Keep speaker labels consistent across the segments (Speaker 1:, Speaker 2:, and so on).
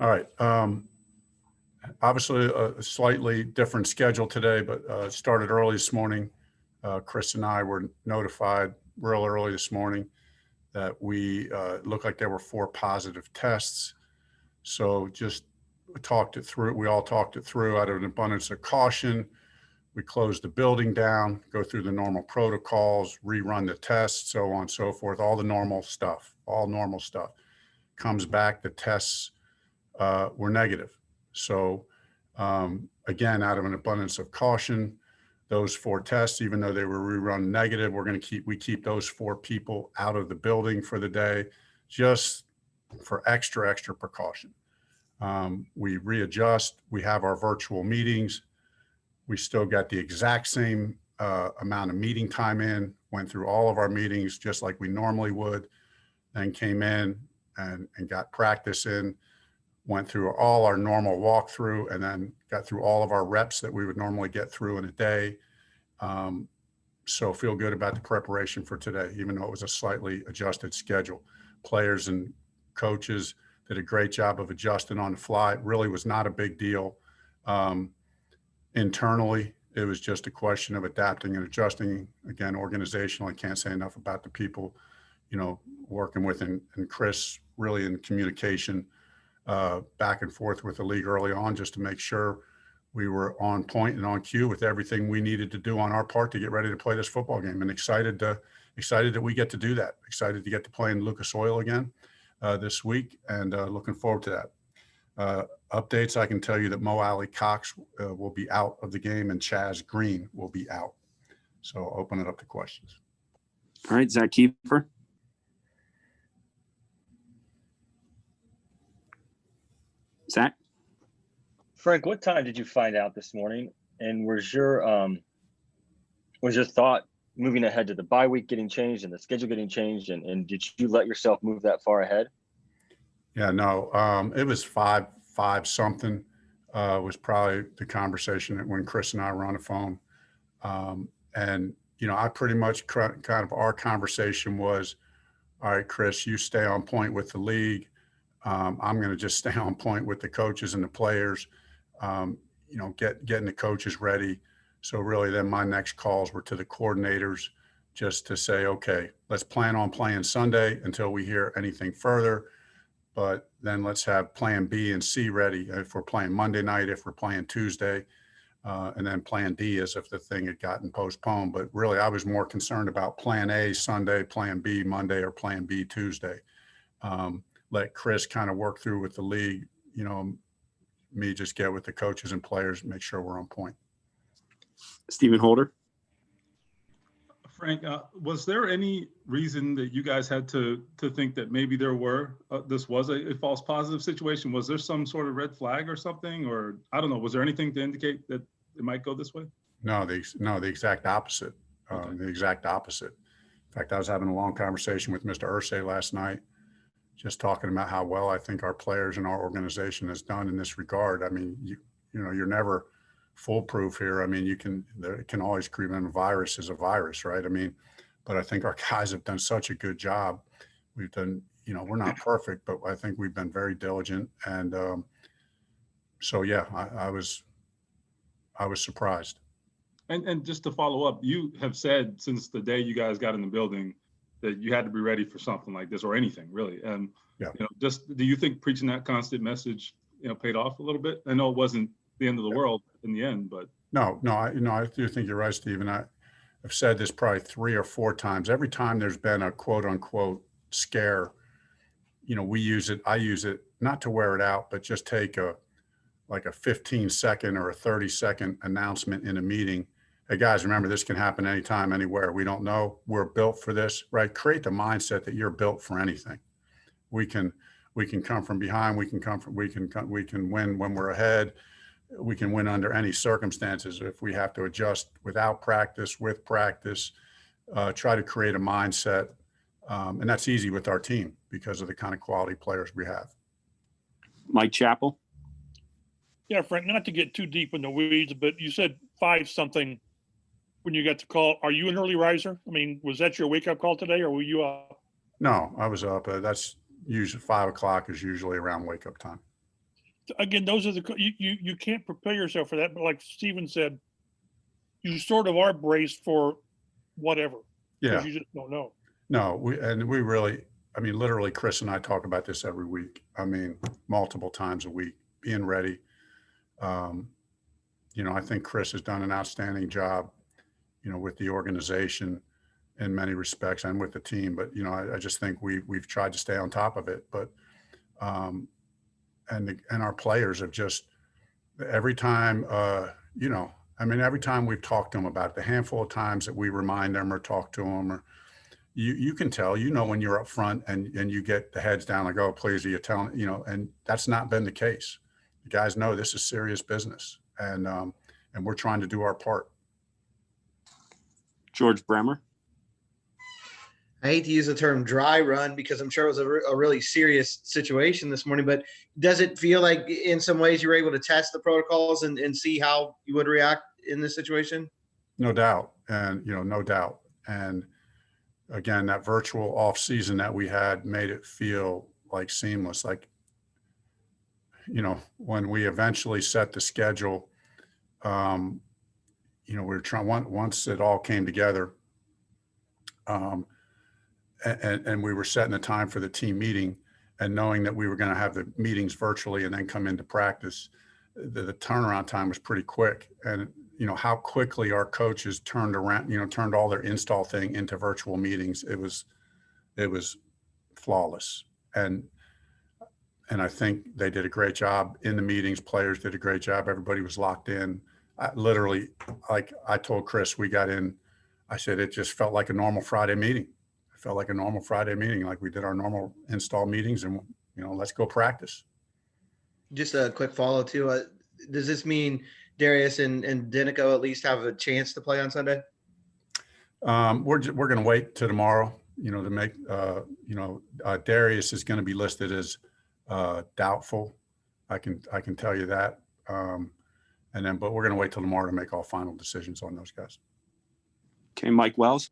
Speaker 1: All right. Obviously, a slightly different schedule today, but started early this morning. Chris and I were notified real early this morning that we looked like there were 4 positive tests. So just talked it through. We all talked it through out of an abundance of caution. We closed the building down, go through the normal protocols, rerun the tests, so on and so forth, all the normal stuff, all normal stuff. Comes back, the tests were negative. So again, out of an abundance of caution, those 4 tests, even though they were rerun negative, we keep those 4 people out of the building for the day, just for extra precaution. We readjust. We have our virtual meetings. We still got the exact same amount of meeting time in. Went through all of our meetings just like we normally would. Then came in and got practice in. Went through all our normal walkthrough, and then got through all of our reps that we would normally get through in a day. So feel good about the preparation for today, even though it was a slightly adjusted schedule. Players and coaches did a great job of adjusting on the fly. It really was not a big deal. Internally, it was just a question of adapting and adjusting. Again, organizational, I can't say enough about the people, working with and Chris really in communication back and forth with the league early on, just to make sure we were on point and on cue with everything we needed to do on our part to get ready to play this football game. And excited that we get to do that. Excited to get to play in Lucas Oil again this week, and looking forward to that. Updates, I can tell you that Alie-Cox will be out of the game and Chaz Green will be out. So I'll open it up to questions.
Speaker 2: All right, Zach Kiefer. Zach?
Speaker 3: Frank, what time did you find out this morning? And was your thought moving ahead to the bye week getting changed and the schedule getting changed? And did you let yourself move that far ahead?
Speaker 1: Yeah, no, it was five something was probably the conversation that when Chris and I were on the phone. And, I pretty much kind of our conversation was, all right, Chris, you stay on point with the league. I'm going to just stay on point with the coaches and the players, getting the coaches ready. So really then my next calls were to the coordinators just to say, okay, let's plan on playing Sunday until we hear anything further. But then let's have plan B and C ready if we're playing Monday night, if we're playing Tuesday, and then plan D as if the thing had gotten postponed. But really, I was more concerned about plan A Sunday, plan B Monday, or plan B Tuesday. Let Chris kind of work through with the league, me just get with the coaches and players, make sure we're on point.
Speaker 2: Stephen Holder.
Speaker 4: Frank, was there any reason that you guys had to think that maybe this was a false positive situation? Was there some sort of red flag or something, or I don't know? Was there anything to indicate that it might go this way?
Speaker 1: No, the exact opposite.
Speaker 4: Okay.
Speaker 1: The exact opposite. In fact, I was having a long conversation with Mr. Irsay last night, just talking about how well I think our players and our organization has done in this regard. I mean, you're never foolproof here. I mean, it can always creep in. A virus is a virus, right? I mean, but I think our guys have done such a good job. We've done, we're not perfect, but I think we've been very diligent. And so, yeah, I was surprised.
Speaker 4: And just to follow up, you have said since the day you guys got in the building that you had to be ready for something like this or anything really. And,
Speaker 1: yeah.
Speaker 4: Just do you think preaching that constant message, paid off a little bit? I know it wasn't the end of the world in the end, but
Speaker 1: no, I do think you're right, Stephen. I've said this probably 3 or 4 times. Every time there's been a quote unquote scare, I use it not to wear it out, but just take a 15-second or a 30-second announcement in a meeting. Hey guys, remember this can happen anytime, anywhere. We don't know. We're built for this, right? Create the mindset that you're built for anything. We can come from behind. We can win when we're ahead. We can win under any circumstances. If we have to adjust without practice, with practice, try to create a mindset. And that's easy with our team because of the kind of quality players we have.
Speaker 2: Mike Chappell.
Speaker 5: Yeah, Frank, not to get too deep in the weeds, but you said 5 something when you got the call. Are you an early riser? I mean, was that your wake up call today or were you up?
Speaker 1: No, I was up. That's usually 5 o'clock is usually around wake up time.
Speaker 5: again, those are you can't prepare yourself for that. But like Steven said, you sort of are braced for whatever.
Speaker 1: Yeah.
Speaker 5: Because you just don't know.
Speaker 1: No, we really, I mean, literally, Chris and I talk about this every week. I mean, multiple times a week, being ready. I think Chris has done an outstanding job, with the organization in many respects and with the team. But, I just think we've tried to stay on top of it. But, and our players have just, every time, every time we've talked to them about it, the handful of times that we remind them or talk to them, or you can tell, when you're up front and you get the heads down, like, oh, please, are you telling, and that's not been the case. The guys know this is serious business, and we're trying to do our part.
Speaker 2: George Bremer.
Speaker 6: I hate to use the term dry run because I'm sure it was a really serious situation this morning, but does it feel like in some ways you were able to test the protocols and see how you would react in this situation?
Speaker 1: No doubt. And, no doubt. And again, that virtual off season that we had made it feel like seamless. Like, when we eventually set the schedule, we were trying, once it all came together, and we were setting the time for the team meeting, and knowing that we were going to have the meetings virtually and then come into practice, the turnaround time was pretty quick. And, how quickly our coaches turned around, turned all their install thing into virtual meetings. It was flawless. And I think they did a great job in the meetings. Players did a great job. Everybody was locked in. Literally, like I told Chris, we got in, I said, it just felt like a normal Friday meeting. It felt like a normal Friday meeting, like we did our normal install meetings, and, let's go practice.
Speaker 6: Just a quick follow too. Does this mean Darius and Denico at least have a chance to play on Sunday?
Speaker 1: We're going to wait till tomorrow, to make, Darius is going to be listed as doubtful. I can tell you that. But we're going to wait till tomorrow to make all final decisions on those guys.
Speaker 2: Okay, Mike Wells.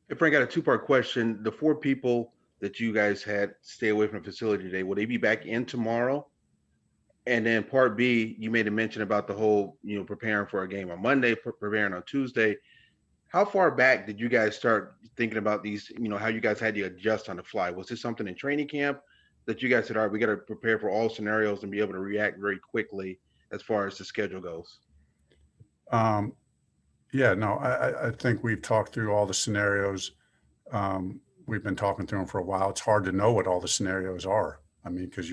Speaker 7: Hey, Frank, I got a two-part question. The 4 people that you guys had stay away from the facility today, will they be back in tomorrow? And then part B, you made a mention about the whole, preparing for a game on Monday, preparing on Tuesday. How far back did you guys start thinking about these, how you guys had to adjust on the fly? Was this something in training camp that you guys said, all right, we got to prepare for all scenarios and be able to react very quickly as far as the schedule goes?
Speaker 1: Yeah, no, I think we've talked through all the scenarios. We've been talking through them for a while. It's hard to know what all the scenarios are. I mean, because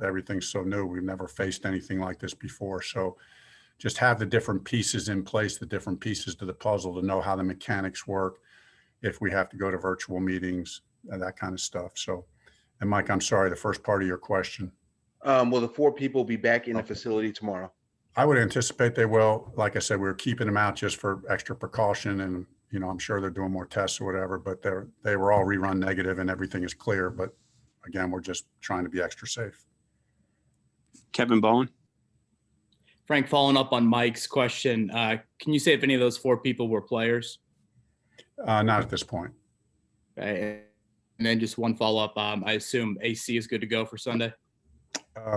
Speaker 1: everything's so new. We've never faced anything like this before. So just have the different pieces in place, the different pieces to the puzzle, to know how the mechanics work, if we have to go to virtual meetings, and that kind of stuff. So, and Mike, I'm sorry, the first part of your question.
Speaker 7: Will the 4 people be back in the facility tomorrow?
Speaker 1: I would anticipate they will. Like I said, we were keeping them out just for extra precaution, and I'm sure they're doing more tests or whatever. But they were all rerun negative, and everything is clear. But again, we're just trying to be extra safe.
Speaker 2: Kevin Bowen.
Speaker 8: Frank, following up on Mike's question, can you say if any of those 4 people were players?
Speaker 1: Not at this point.
Speaker 8: Okay. And then just one follow up. I assume AC is good to go for Sunday.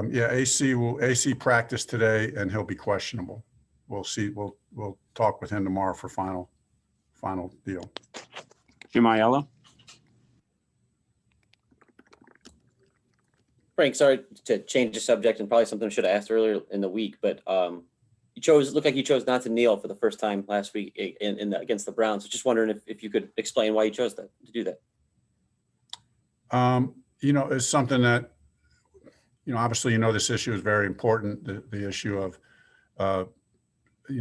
Speaker 1: Yeah, AC practice today, and he'll be questionable. We'll see. We'll talk with him tomorrow for final deal.
Speaker 2: Jim Aiello.
Speaker 9: Frank, sorry to change the subject, and probably something I should have asked earlier in the week, but looked like you chose not to kneel for the first time last week against the Browns. So just wondering if you could explain why you chose to do that.
Speaker 1: It's something that, obviously, this issue is very important. The issue of,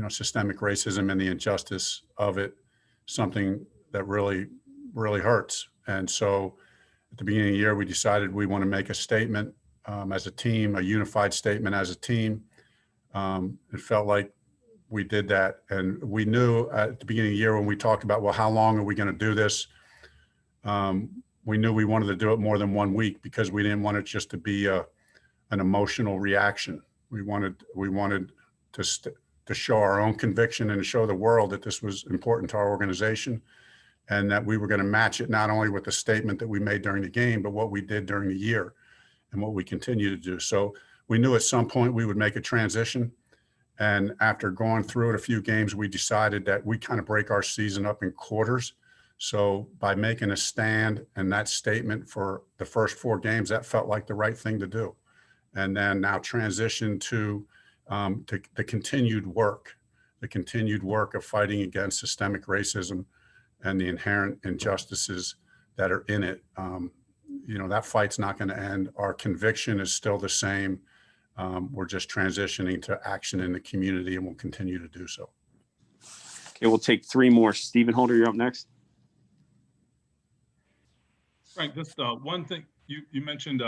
Speaker 1: systemic racism and the injustice of it, something that really, really hurts. And so at the beginning of the year, we decided we want to make a statement as a team, a unified statement as a team. It felt like we did that. And we knew at the beginning of the year when we talked about, well, how long are we going to do this? We knew we wanted to do it more than 1 week because we didn't want it just to be an emotional reaction. We wanted to show our own conviction and to show the world that this was important to our organization, and that we were going to match it not only with the statement that we made during the game, but what we did during the year and what we continue to do. So we knew at some point we would make a transition. And after going through it a few games, we decided that we kind of break our season up in quarters. So by making a stand and that statement for the first 4 games, that felt like the right thing to do. And then now transition to the continued work of fighting against systemic racism and the inherent injustices that are in it. That fight's not going to end. Our conviction is still the same. We're just transitioning to action in the community, and we'll continue to do so.
Speaker 2: Okay, we'll take 3 more. Stephen Holder, you're up next.
Speaker 4: Frank, just one thing you mentioned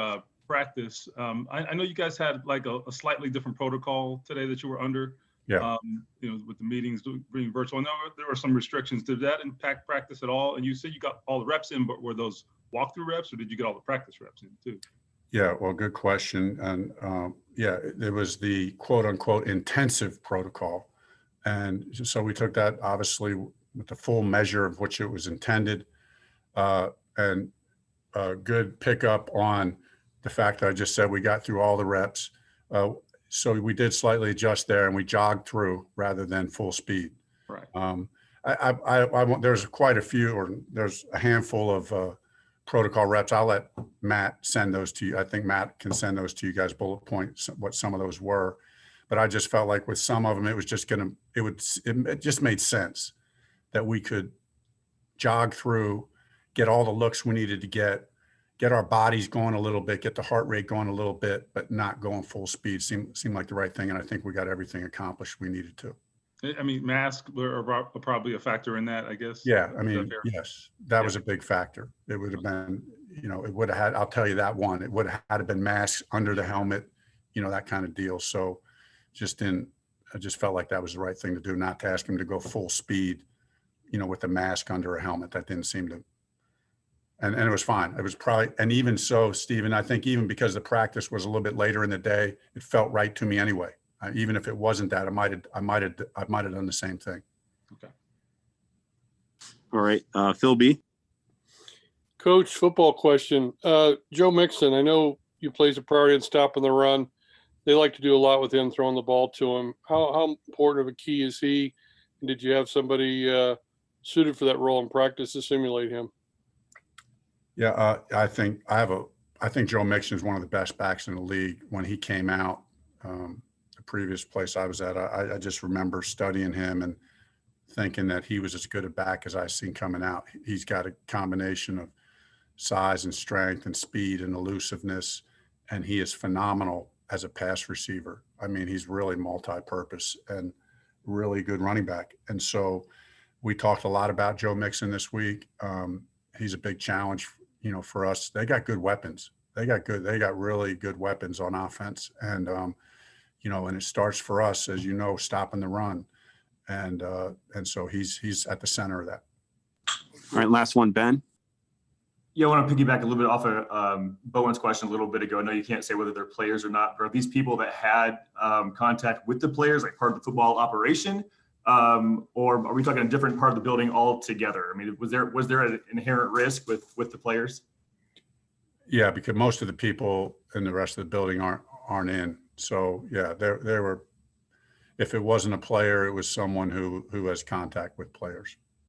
Speaker 4: practice. I know you guys had like a slightly different protocol today that you were under.
Speaker 1: Yeah.
Speaker 4: With the meetings being virtual. I know there were some restrictions. Did that impact practice at all? And you said you got all the reps in, but were those walkthrough reps, or did you get all the practice reps in too?
Speaker 1: Yeah, well, good question. And it was the quote unquote intensive protocol. And so we took that obviously with the full measure of which it was intended, and a good pickup on the fact that I just said we got through all the reps. So we did slightly adjust there, and we jogged through rather than full speed.
Speaker 4: Right.
Speaker 1: There's quite a few, or there's a handful of protocol reps. I'll let Matt send those to you. I think Matt can send those to you guys, bullet points, what some of those were. But I just felt like with some of them, it was just it just made sense that we could jog through, get all the looks we needed to get our bodies going a little bit, get the heart rate going a little bit, but not going full speed. Seemed like the right thing. And I think we got everything accomplished we needed to.
Speaker 4: I mean, masks are probably a factor in that, I guess.
Speaker 1: Yeah, I mean, yes, that was a big factor. It would have been, it would have had, I'll tell you that one, it would have had to been masks under the helmet, that kind of deal. So I just felt like that was the right thing to do, not to ask him to go full speed, with the mask under a helmet. That didn't seem to, and it was fine. It was probably, and even so, Stephen, I think even because the practice was a little bit later in the day, it felt right to me anyway. Even if it wasn't that, I might have done the same thing.
Speaker 4: Okay.
Speaker 2: All right, Phil B.
Speaker 10: Coach, football question. Joe Mixon, I know you place a priority on stopping the run. They like to do a lot with him, throwing the ball to him. How important of a key is he? And did you have somebody suited for that role in practice to simulate him?
Speaker 1: Yeah, I think Joe Mixon is one of the best backs in the league. When he came out, the previous place I was at, I just remember studying him and thinking that he was as good a back as I've seen coming out. He's got a combination of size and strength and speed and elusiveness, and he is phenomenal as a pass receiver. I mean, he's really multi-purpose and really good running back. And so we talked a lot about Joe Mixon this week. He's a big challenge, for us. They got good weapons. They got really good weapons on offense. And, and it starts for us, as stopping the run. And so he's at the center of that.
Speaker 2: All right, last one, Ben.
Speaker 11: Yeah, I want to piggyback a little bit off of Bowen's question a little bit ago. I know you can't say whether they're players or not, but are these people that had contact with the players, like part of the football operation, or are we talking a different part of the building altogether? I mean, was there an inherent risk with the players?
Speaker 1: Yeah, because most of the people in the rest of the building aren't in. So yeah, there were. If it wasn't a player, it was someone who has contact with players.